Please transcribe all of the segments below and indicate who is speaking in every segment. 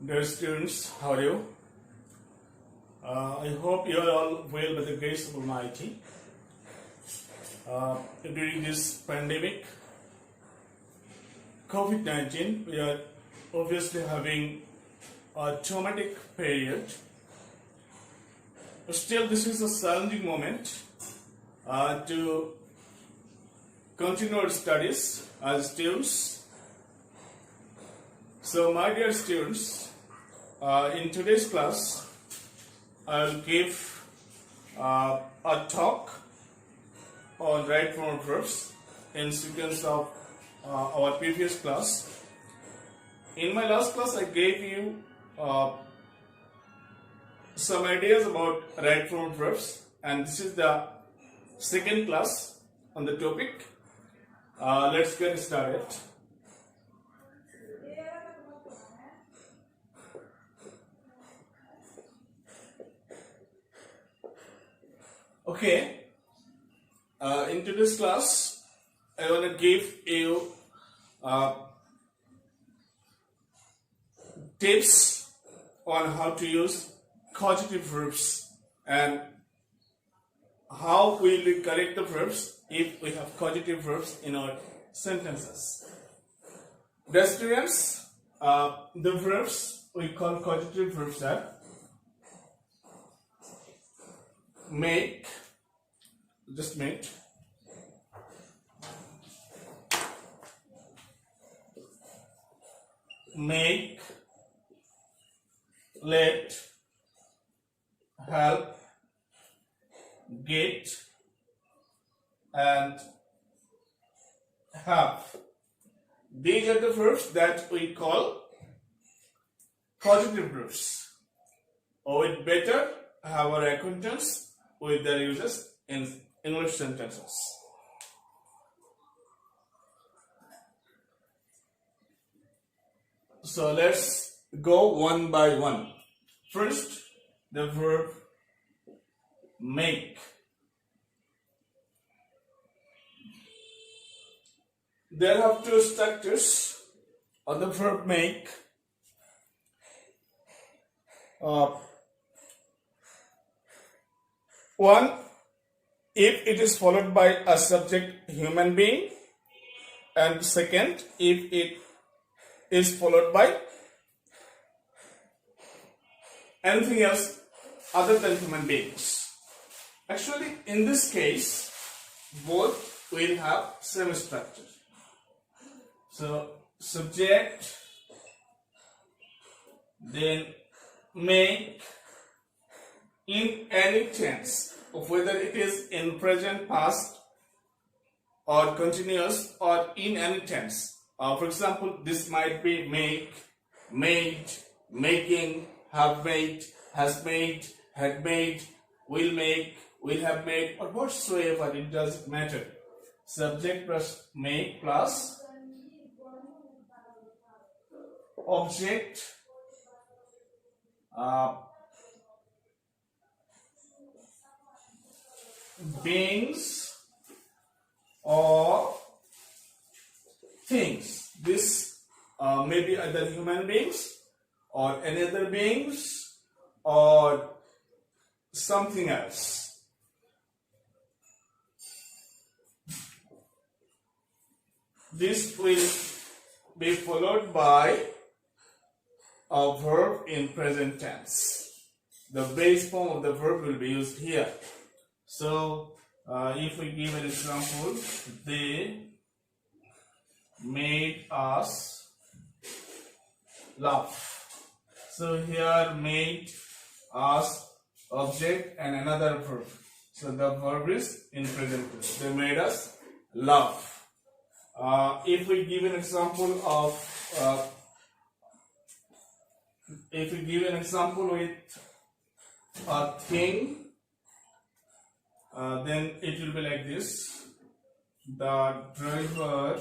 Speaker 1: Dear students, how are you? I hope you are all well by the grace of Almighty. During this pandemic, COVID-19, we are obviously having a traumatic period. But still, this is a challenging moment to continue our studies as students. So, my dear students, in today's class, I will give a talk on right form verbs in sequence of our previous class. In my last class, I gave you some ideas about right form verbs, and this is the second class on the topic. Let's get started. Okay, in today's class, I want to give you tips on how to use causative verbs and how will we correct the verbs if we have causative verbs in our sentences. Dear students, the verbs we call causative verbs are make, just make, let, help, get, and have. These are the verbs that we call causative verbs. Or with better, have our acquaintance with their uses in English sentences. So let's go one by one. First, the verb make. There are two structures of the verb make. One, if it is followed by a subject human being, and second, if it is followed by anything else other than human beings. Actually, in this case, both will have same structure. So, subject, then make, in any tense, of whether it is in present, past, or continuous, or in any tense. For example, this might be make, made, making, have made, has made, had made, will make, will have made, or whatsoever, it doesn't matter. Subject plus make plus object beings or things. This may be either human beings or any other beings or something else. This will be followed by a verb in present tense. The base form of the verb will be used here. So, if we give an example, they made us laugh. So, here made us object and another verb. So, the verb is in present tense. They made us laugh. If we give an example of with a thing, then it will be like this. The driver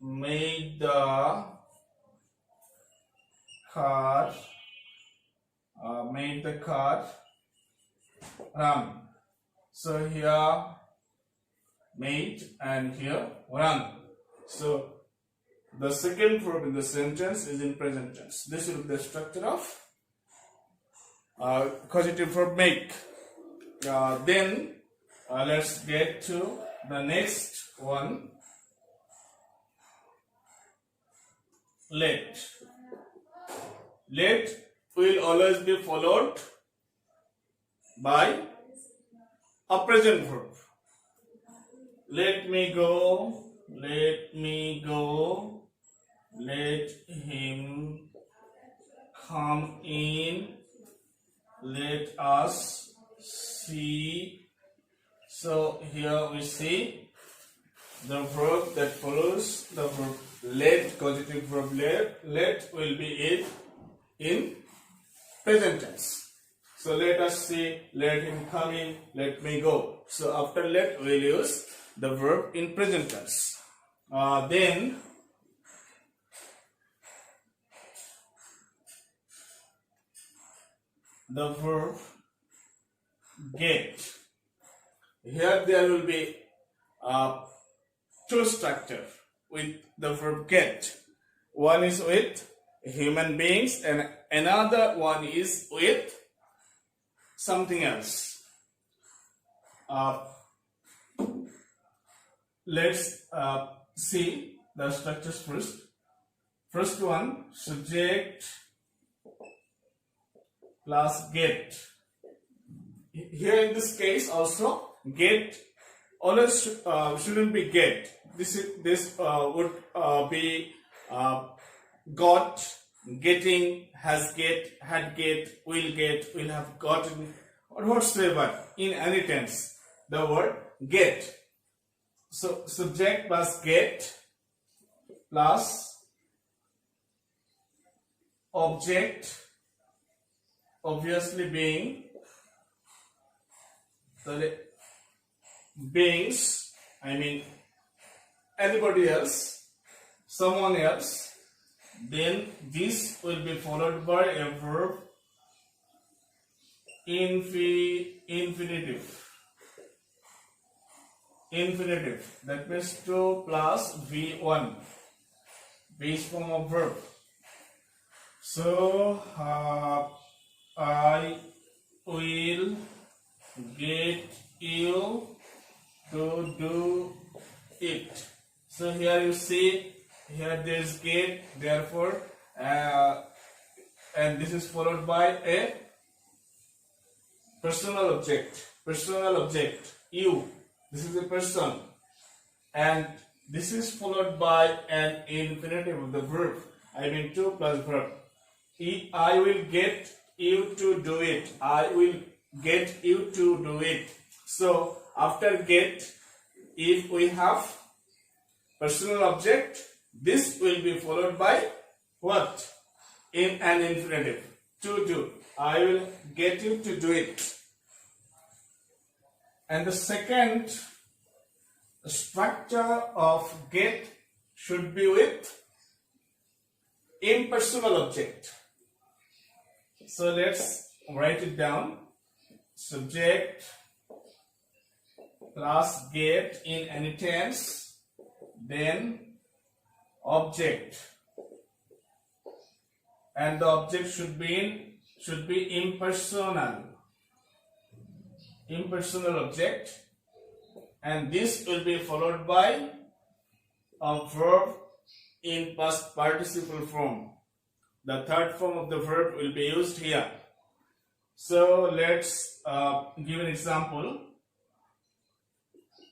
Speaker 1: made the car run. So here made and here run. So the second verb in the sentence is in present tense. This will be the structure of causative verb make. Then let's get to the next one. Let. Let will always be followed by a present verb. Let me go, let me go, let him come in, let us see. So here we see the verb that follows the verb let, causative verb let will be in present tense. So let us see, let him come in, let me go. So after let we will use the verb in present tense. Then the verb get. Here there will be two structure with the verb get. One is with human beings and another one is with something else. Let's see the structures first. First one, subject plus get. Here in this case also get always shouldn't be get. This would be got, getting, has get, had get, will have gotten, or whatsoever in any tense. The word get. So subject plus get plus object, obviously being the beings, I mean anybody else, someone else. Then this will be followed by a verb infinitive. That means 2 plus V1. V is form of verb. So I will get you to do it. So here you see, here there is get, therefore, and this is followed by a personal object. You. This is a person, and this is followed by an infinitive of the verb. I mean 2 plus verb. I will get you to do it. I will get you to do it. So after get, if we have personal object, this will be followed by what? In an infinitive. To do. I will get you to do it. And the second structure of get should be with impersonal object. So let's write it down. Subject plus get in any tense, then object, and the object should be impersonal object, and this will be followed by a verb in past participle form. The third form of the verb will be used here. So let's give an example.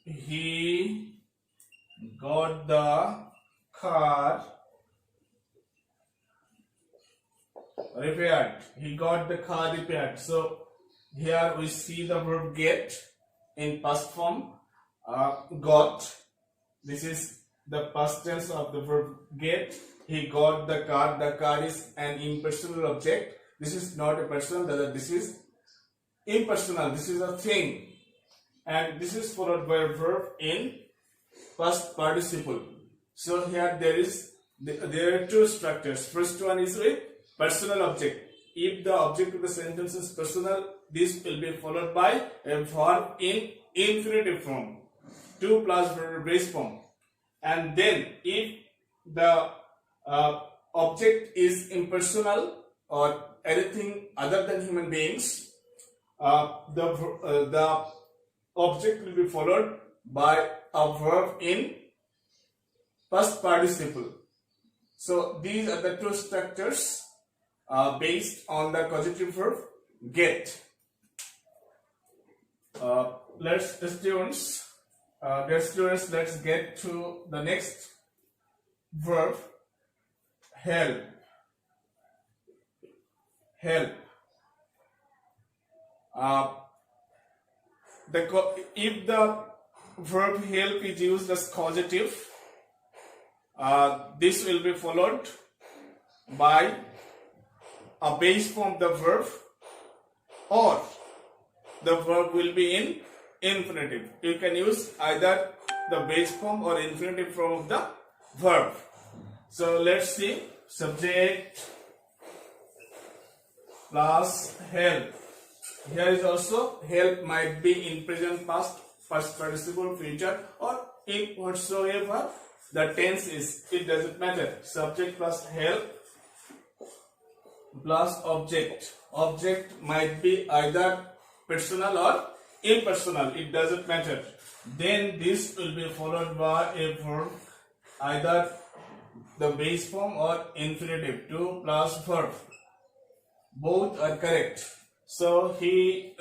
Speaker 1: He got the car repaired. He got the car repaired. So here we see the verb get in past form. Got. This is the past tense of the verb get. He got the car. The car is an impersonal object. This is not a person. This is impersonal. This is a thing. And this is followed by a verb in past participle. So here there are two structures. First one is with personal object. If the object of the sentence is personal, this will be followed by a verb in infinitive form. 2 plus verb base form. And then if the object is impersonal or anything other than human beings, the object will be followed by a verb in past participle. So these are the two structures based on the causative verb get. Dear students, let's get to the next verb, help. Help. If the verb help is used as causative, this will be followed by a base form of the verb, or the verb will be in infinitive. You can use either the base form or infinitive form of the verb. So let's see, subject plus help. Here is also help might be in present, past, past participle, future, or in whatsoever the tense is, it doesn't matter. Subject plus help plus object. Object might be either personal or impersonal, it doesn't matter. Then this will be followed by a verb, either the base form or infinitive, to plus verb. Both are correct. So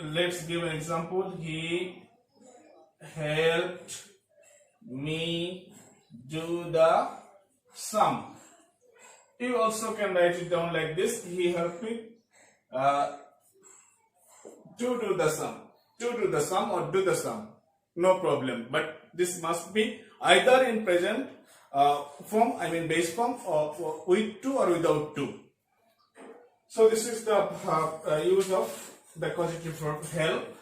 Speaker 1: let's give an example. He helped me do the sum. You also can write it down like this. He helped me to do the sum. To do the sum or do the sum. No problem. But this must be either in present form, I mean base form, or with to or without to. So this is the use of the causative verb help.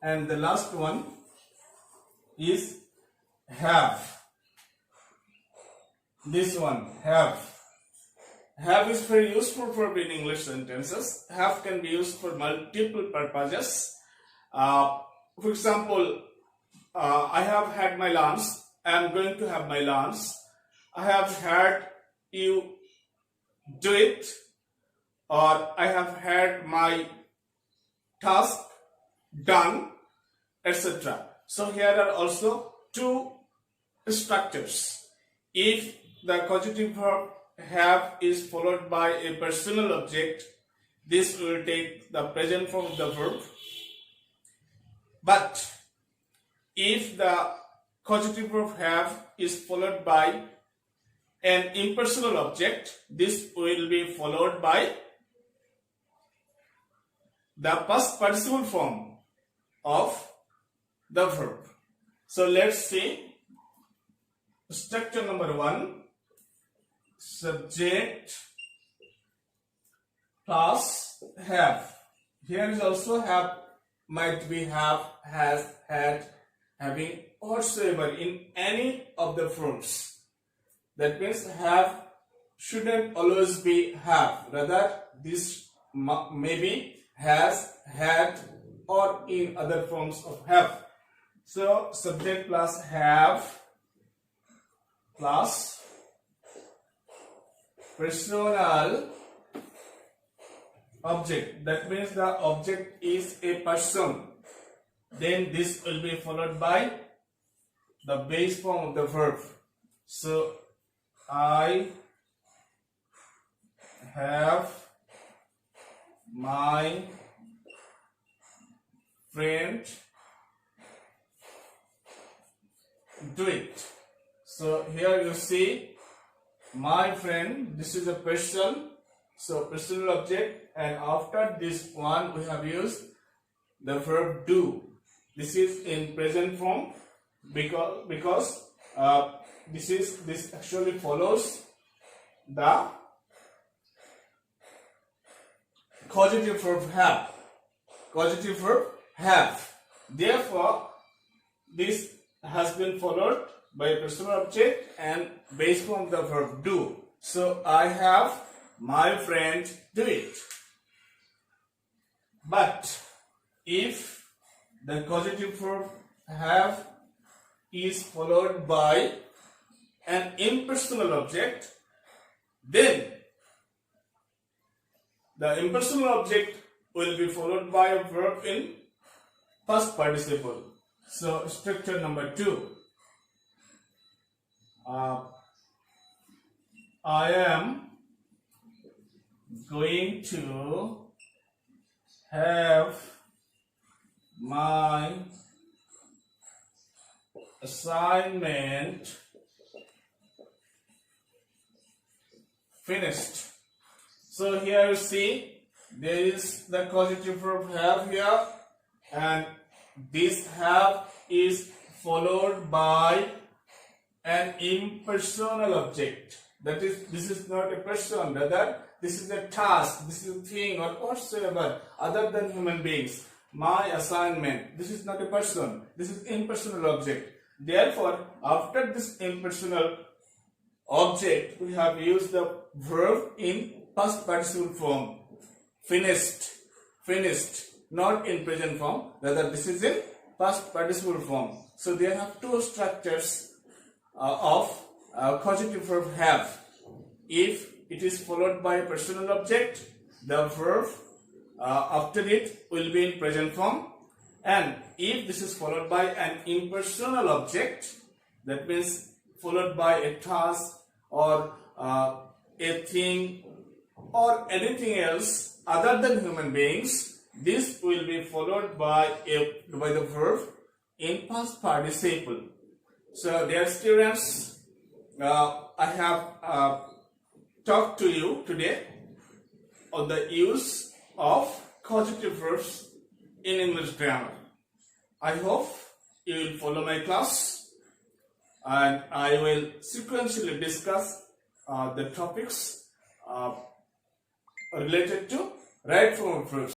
Speaker 1: And the last one is have. This one, have. Have is very useful verb in English sentences. Have can be used for multiple purposes. For example, I have had my lunch. I am going to have my lunch. I have had you do it. Or I have had my task done, etc. So here are also two structures. If the causative verb have is followed by a personal object, this will take the present form of the verb. But if the causative verb have is followed by an impersonal object, this will be followed by the past participle form of the verb. So let's see structure number 1, subject plus have. Here is also have, might be have, has, had, having, whatsoever in any of the verbs. That means have shouldn't always be have, rather this maybe has, had, or in other forms of have. So subject plus have plus personal object. That means the object is a person. Then this will be followed by the base form of the verb. So I have my friend do it. So here you see my friend, this is a person, so personal object, and after this one we have used the verb do. This is in present form because this actually follows the causative verb have. Causative verb have. Therefore, this has been followed by a personal object and base form of the verb do. So I have my friend do it. But if the causative verb have is followed by an impersonal object, Then the impersonal object will be followed by a verb in past participle. So structure number 2. I am going to have my assignment finished. So here you see there is the causative verb have here, and this have is followed by an impersonal object. That is, this is not a person, rather this is a task, this is a thing or whatsoever other than human beings. My assignment, this is not a person, this is impersonal object. Therefore, after this impersonal object, we have used the verb in past participle form. Finished, finished, not in present form, rather this is in past participle form. So they have two structures of causative verb have. If it is followed by a personal object, the verb after it will be in present form, and if this is followed by an impersonal object, that means followed by a task or a thing or anything else other than human beings, this will be followed by the verb in past participle. So dear students, I have talked to you today on the use of causative verbs in English grammar. I hope you will follow my class, and I will sequentially discuss the topics related to right form of verbs.